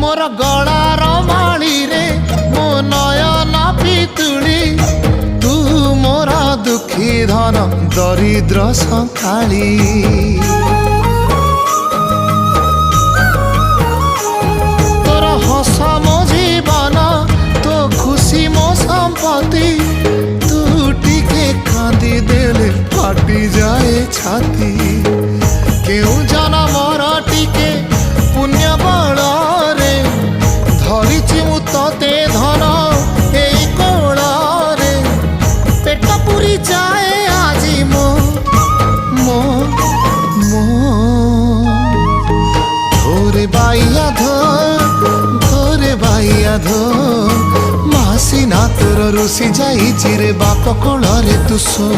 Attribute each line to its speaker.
Speaker 1: मोर गलार माली रे मो नयन पितुली तू मोरा दुखी धन दरिद्र संकाली तोर हस मो जीवन तो खुशी मो संपत्ति तू टिके कांदी देले फाटी जाए छाती केउ जनमर टिके पुण्य बल रे धरिछि मु तते धन एई कोल रे पेट पुरी जाए आजी मो मो मो धोरे बाइया धो मासी ना तोर रुसी जाई रे बाप कोल रे तू सो